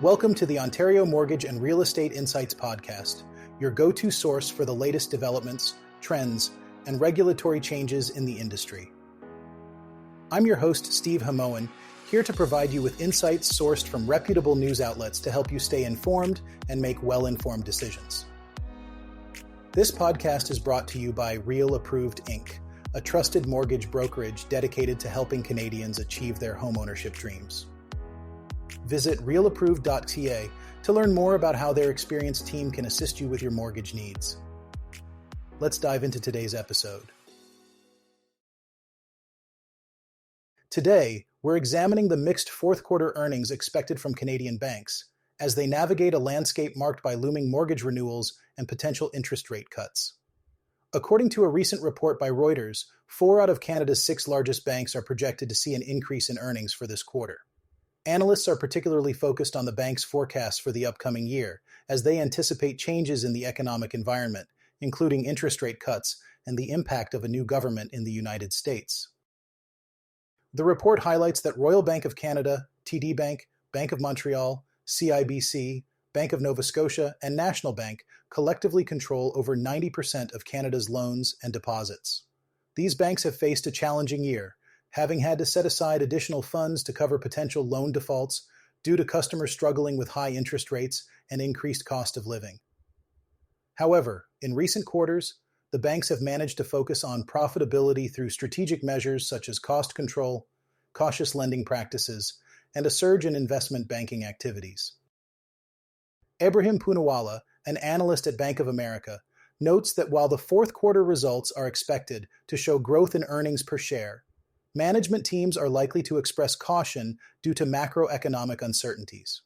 Welcome to the Ontario Mortgage and Real Estate Insights Podcast, your go-to source for the latest developments, trends, and regulatory changes in the industry. I'm your host, Steve Hamoan, here to provide you with insights sourced from reputable news outlets to help you stay informed and make well-informed decisions. This podcast is brought to you by Real Approved Inc., a trusted mortgage brokerage dedicated to helping Canadians achieve their homeownership dreams. Visit realapproved.ca to learn more about how their experienced team can assist you with your mortgage needs. Let's dive into today's episode. Today, we're examining the mixed fourth quarter earnings expected from Canadian banks as they navigate a landscape marked by looming mortgage renewals and potential interest rate cuts. According to a recent report by Reuters, 4 out of Canada's 6 largest banks are projected to see an increase in earnings for this quarter. Analysts are particularly focused on the bank's forecasts for the upcoming year, as they anticipate changes in the economic environment, including interest rate cuts and the impact of a new government in the United States. The report highlights that Royal Bank of Canada, TD Bank, Bank of Montreal, CIBC, Bank of Nova Scotia, and National Bank collectively control over 90% of Canada's loans and deposits. These banks have faced a challenging year, having had to set aside additional funds to cover potential loan defaults due to customers struggling with high interest rates and increased cost of living. However, in recent quarters, the banks have managed to focus on profitability through strategic measures such as cost control, cautious lending practices, and a surge in investment banking activities. Ebrahim Poonawala, an analyst at Bank of America, notes that while the fourth quarter results are expected to show growth in earnings per share, management teams are likely to express caution due to macroeconomic uncertainties.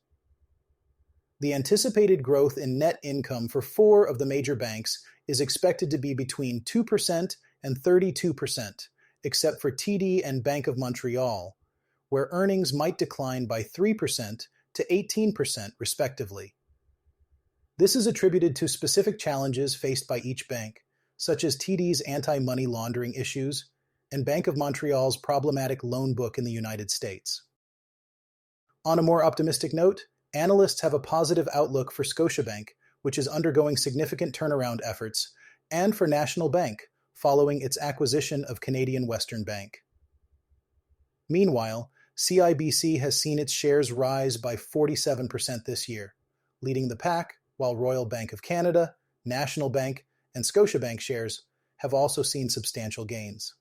The anticipated growth in net income for 4 of the major banks is expected to be between 2% and 32%, except for TD and Bank of Montreal, where earnings might decline by 3% to 18% respectively. This is attributed to specific challenges faced by each bank, such as TD's anti-money laundering issues and Bank of Montreal's problematic loan book in the United States. On a more optimistic note, analysts have a positive outlook for Scotiabank, which is undergoing significant turnaround efforts, and for National Bank, following its acquisition of Canadian Western Bank. Meanwhile, CIBC has seen its shares rise by 47% this year, leading the pack, while Royal Bank of Canada, National Bank, and Scotiabank shares have also seen substantial gains.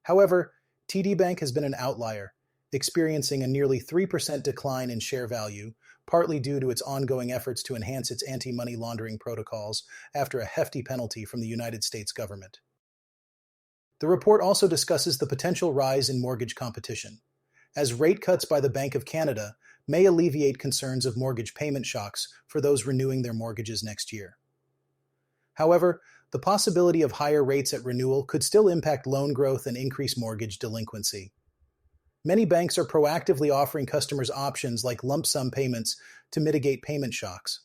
However, TD Bank has been an outlier, experiencing a nearly 3% decline in share value, partly due to its ongoing efforts to enhance its anti-money laundering protocols after a hefty penalty from the United States government. The report also discusses the potential rise in mortgage competition, as rate cuts by the Bank of Canada may alleviate concerns of mortgage payment shocks for those renewing their mortgages next year. However, the possibility of higher rates at renewal could still impact loan growth and increase mortgage delinquency. Many banks are proactively offering customers options like lump sum payments to mitigate payment shocks.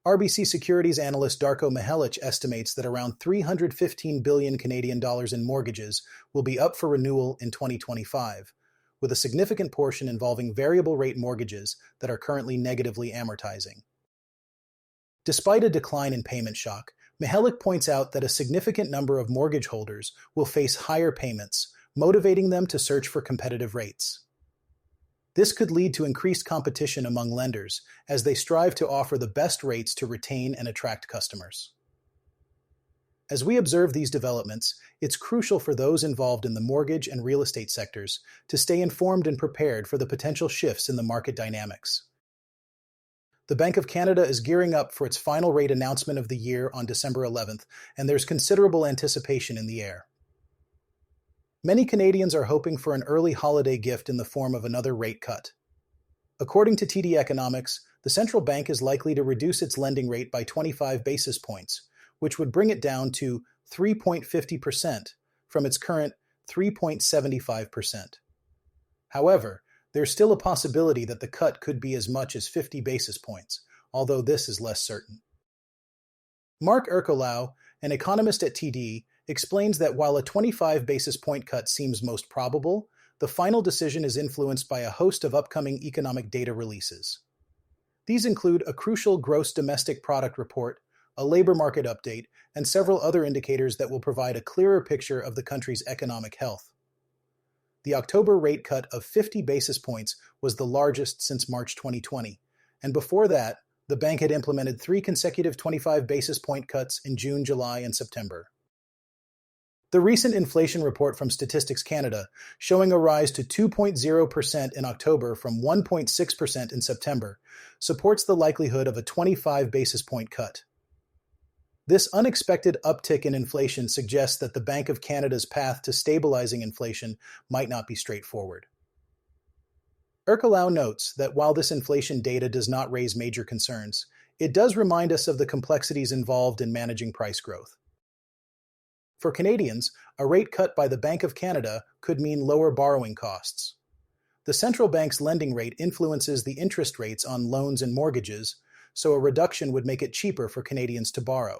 RBC Securities analyst Darko Mihelic estimates that around $315 billion Canadian dollars in mortgages will be up for renewal in 2025, with a significant portion involving variable rate mortgages that are currently negatively amortizing. Despite a decline in payment shock, Mihelic points out that a significant number of mortgage holders will face higher payments, motivating them to search for competitive rates. This could lead to increased competition among lenders as they strive to offer the best rates to retain and attract customers. As we observe these developments, it's crucial for those involved in the mortgage and real estate sectors to stay informed and prepared for the potential shifts in the market dynamics. The Bank of Canada is gearing up for its final rate announcement of the year on December 11th, and there's considerable anticipation in the air. Many Canadians are hoping for an early holiday gift in the form of another rate cut. According to TD Economics, the central bank is likely to reduce its lending rate by 25 basis points, which would bring it down to 3.50% from its current 3.75%. However, there's still a possibility that the cut could be as much as 50 basis points, although this is less certain. Mark Ercolau, an economist at TD, explains that while a 25 basis point cut seems most probable, the final decision is influenced by a host of upcoming economic data releases. These include a crucial gross domestic product report, a labor market update, and several other indicators that will provide a clearer picture of the country's economic health. The October rate cut of 50 basis points was the largest since March 2020, and before that, the bank had implemented 3 consecutive 25 basis point cuts in June, July, and September. The recent inflation report from Statistics Canada, showing a rise to 2.0% in October from 1.6% in September, supports the likelihood of a 25 basis point cut. This unexpected uptick in inflation suggests that the Bank of Canada's path to stabilizing inflation might not be straightforward. Erkelau notes that while this inflation data does not raise major concerns, it does remind us of the complexities involved in managing price growth. For Canadians, a rate cut by the Bank of Canada could mean lower borrowing costs. The central bank's lending rate influences the interest rates on loans and mortgages, so a reduction would make it cheaper for Canadians to borrow.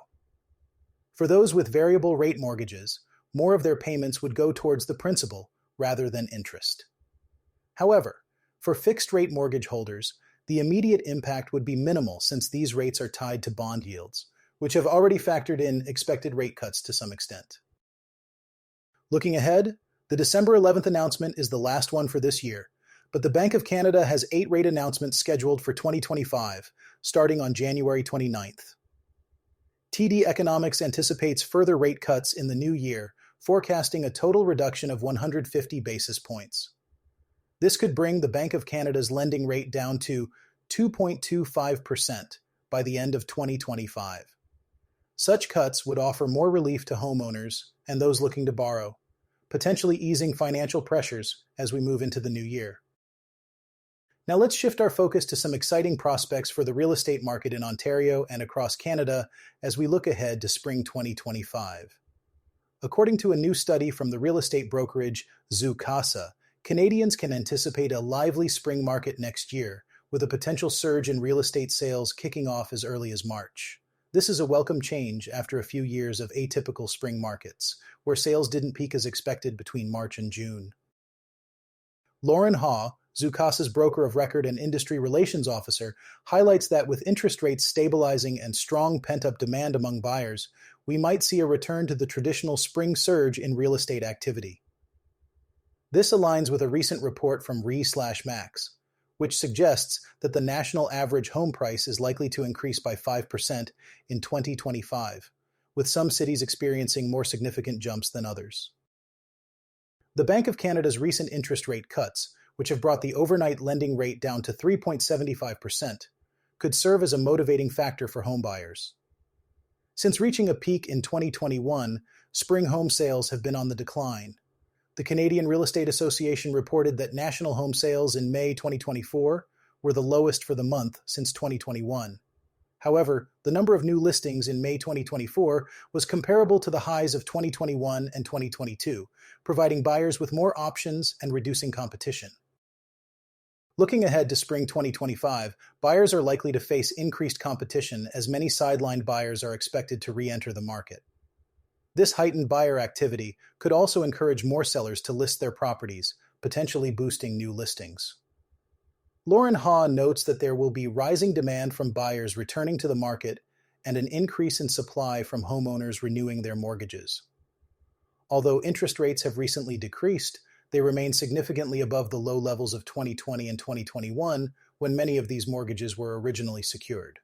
For those with variable rate mortgages, more of their payments would go towards the principal rather than interest. However, for fixed-rate mortgage holders, the immediate impact would be minimal since these rates are tied to bond yields, which have already factored in expected rate cuts to some extent. Looking ahead, the December 11th announcement is the last one for this year, but the Bank of Canada has 8 rate announcements scheduled for 2025, starting on January 29th. TD Economics anticipates further rate cuts in the new year, forecasting a total reduction of 150 basis points. This could bring the Bank of Canada's lending rate down to 2.25% by the end of 2025. Such cuts would offer more relief to homeowners and those looking to borrow, potentially easing financial pressures as we move into the new year. Now let's shift our focus to some exciting prospects for the real estate market in Ontario and across Canada as we look ahead to spring 2025. According to a new study from the real estate brokerage BoC, Canadians can anticipate a lively spring market next year, with a potential surge in real estate sales kicking off as early as March. This is a welcome change after a few years of atypical spring markets, where sales didn't peak as expected between March and June. Lauren Haw, BoC's broker of record and industry relations officer, highlights that with interest rates stabilizing and strong pent-up demand among buyers, we might see a return to the traditional spring surge in real estate activity. This aligns with a recent report from RE/Max, which suggests that the national average home price is likely to increase by 5% in 2025, with some cities experiencing more significant jumps than others. The Bank of Canada's recent interest rate cuts, which have brought the overnight lending rate down to 3.75%, could serve as a motivating factor for homebuyers. Since reaching a peak in 2021, spring home sales have been on the decline. The Canadian Real Estate Association reported that national home sales in May 2024 were the lowest for the month since 2021. However, the number of new listings in May 2024 was comparable to the highs of 2021 and 2022, providing buyers with more options and reducing competition. Looking ahead to spring 2025, buyers are likely to face increased competition as many sidelined buyers are expected to re-enter the market. This heightened buyer activity could also encourage more sellers to list their properties, potentially boosting new listings. Lauren Haw notes that there will be rising demand from buyers returning to the market and an increase in supply from homeowners renewing their mortgages. Although interest rates have recently decreased, they remain significantly above the low levels of 2020 and 2021, when many of these mortgages were originally secured.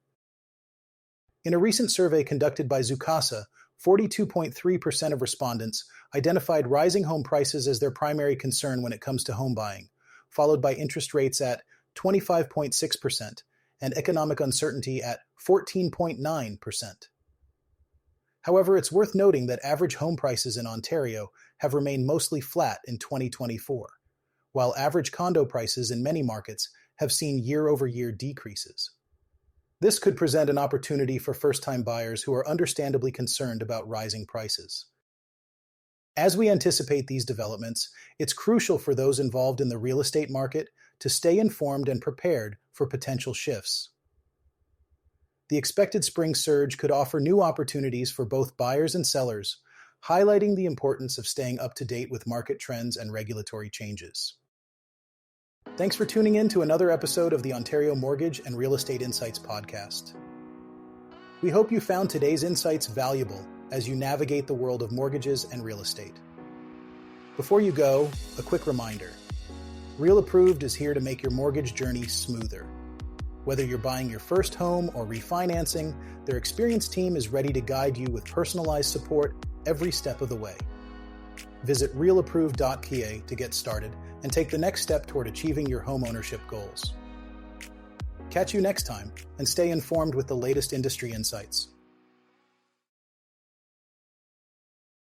In a recent survey conducted by BoC, 42.3% of respondents identified rising home prices as their primary concern when it comes to home buying, followed by interest rates at 25.6% and economic uncertainty at 14.9%. However, it's worth noting that average home prices in Ontario have remained mostly flat in 2024, while average condo prices in many markets have seen year-over-year decreases. This could present an opportunity for first-time buyers who are understandably concerned about rising prices. As we anticipate these developments, it's crucial for those involved in the real estate market to stay informed and prepared for potential shifts. The expected spring surge could offer new opportunities for both buyers and sellers, highlighting the importance of staying up to date with market trends and regulatory changes. Thanks for tuning in to another episode of the Ontario Mortgage and Real Estate Insights podcast. We hope you found today's insights valuable as you navigate the world of mortgages and real estate. Before you go, a quick reminder. Real Approved is here to make your mortgage journey smoother. Whether you're buying your first home or refinancing, their experienced team is ready to guide you with personalized support every step of the way. Visit realapproved.ca to get started and take the next step toward achieving your homeownership goals. Catch you next time and stay informed with the latest industry insights.